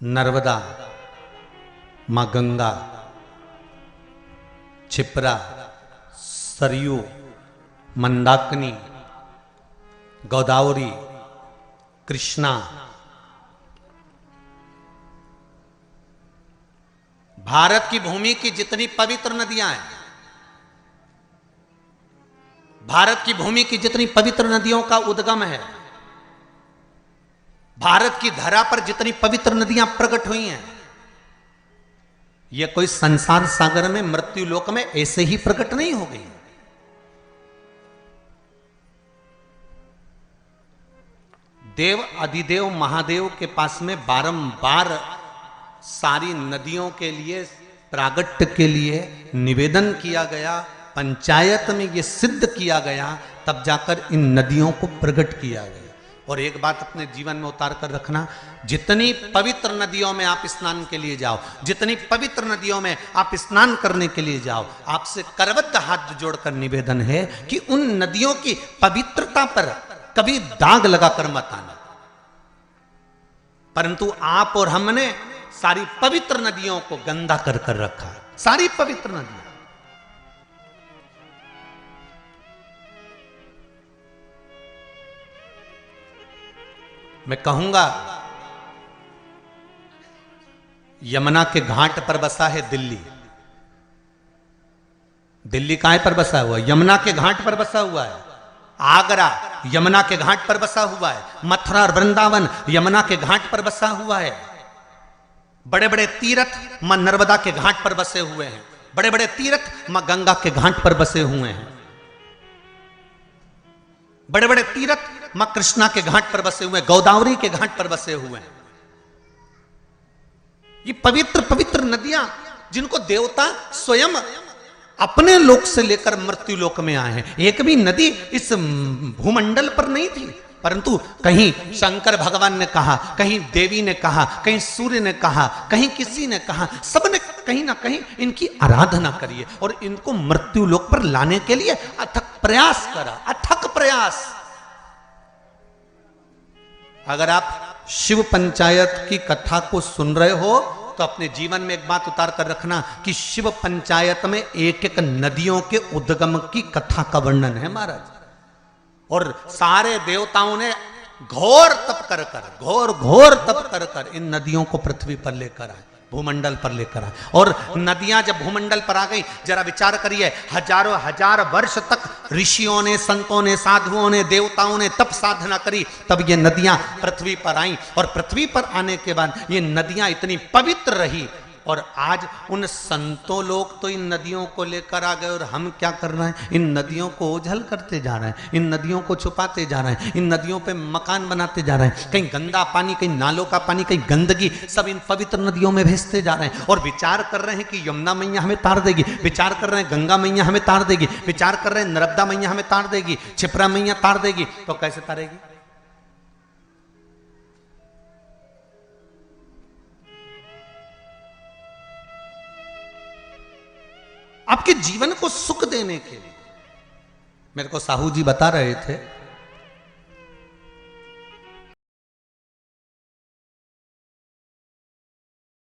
नर्मदा, माँ गंगा, क्षिप्रा, सरयू, मंदाकिनी, गोदावरी, कृष्णा, भारत की भूमि की जितनी पवित्र नदियां हैं, भारत की भूमि की जितनी पवित्र नदियों का उद्गम है, भारत की धरा पर जितनी पवित्र नदियां प्रकट हुई हैं, यह कोई संसार सागर में मृत्यु लोक में ऐसे ही प्रकट नहीं हो गई। देव अधिदेव महादेव के पास में बारंबार सारी नदियों के लिए प्रागट्य के लिए निवेदन किया गया, पंचायत में यह सिद्ध किया गया, तब जाकर इन नदियों को प्रकट किया गया। और एक बात अपने जीवन में उतार कर रखना, जितनी पवित्र नदियों में आप स्नान के लिए जाओ, जितनी पवित्र नदियों में आप स्नान करने के लिए जाओ, आपसे करबद्ध हाथ जोड़कर निवेदन है कि उन नदियों की पवित्रता पर कभी दाग लगाकर मत आना। परंतु आप और हमने सारी पवित्र नदियों को गंदा कर कर रखा है, सारी पवित्र नदियां। मैं कहूंगा यमुना के घाट पर बसा है दिल्ली। दिल्ली कहां पर बसा हुआ है? यमुना के घाट पर बसा हुआ है। आगरा यमुना के घाट पर बसा हुआ है। मथुरा और वृंदावन यमुना के घाट पर बसा हुआ है। बड़े बड़े तीर्थ मां नर्मदा के घाट पर बसे हुए हैं। बड़े बड़े तीर्थ मां गंगा के घाट पर बसे हुए हैं। बड़े बड़े तीर्थ मां कृष्णा के घाट पर बसे हुए हैं, गोदावरी के घाट पर बसे हुए हैं। ये पवित्र पवित्र नदियां जिनको देवता स्वयं अपने लोक से लेकर मृत्यु लोक में आए हैं। एक भी नदी इस भूमंडल पर नहीं थी, परंतु कहीं शंकर भगवान ने कहा, कहीं देवी ने कहा, कहीं सूर्य ने कहा, कहीं किसी ने कहा, सबने कहीं ना कहीं इनकी आराधना करी और इनको मृत्यु लोक पर लाने के लिए अथक प्रयास करा, अथक प्रयास। अगर आप शिव पंचायत की कथा को सुन रहे हो तो अपने जीवन में एक बात उतार कर रखना कि शिव पंचायत में एक एक नदियों के उद्गम की कथा का वर्णन है महाराज। और सारे देवताओं ने घोर तप कर घोर तप कर इन नदियों को पृथ्वी पर लेकर आए, भूमंडल पर लेकर आए। और नदियां जब भूमंडल पर आ गई, जरा विचार करिए, हजारों हजार वर्ष तक ऋषियों ने, संतों ने, साधुओं ने, देवताओं ने तप साधना करी, तब ये नदियां पृथ्वी पर आई। और पृथ्वी पर आने के बाद ये नदियां इतनी पवित्र रही। और आज उन संतों लोग तो इन नदियों को लेकर आ गए और हम क्या कर रहे हैं? इन नदियों को ओझल करते जा रहे हैं, इन नदियों को छुपाते जा रहे हैं, इन नदियों पे मकान बनाते जा रहे हैं। कहीं गंदा पानी, कहीं नालों का पानी, कहीं गंदगी सब इन पवित्र नदियों में भेजते जा रहे हैं। और विचार कर रहे हैं कि यमुना मैया हमें तार देगी, विचार कर रहे हैं गंगा मैया हमें तार देगी, विचार कर रहे हैं नर्मदा मैया हमें तार देगी, क्षिप्रा मैया तार देगी। तो कैसे तारेगी? आपके जीवन को सुख देने के लिए। मेरे को साहू जी बता रहे थे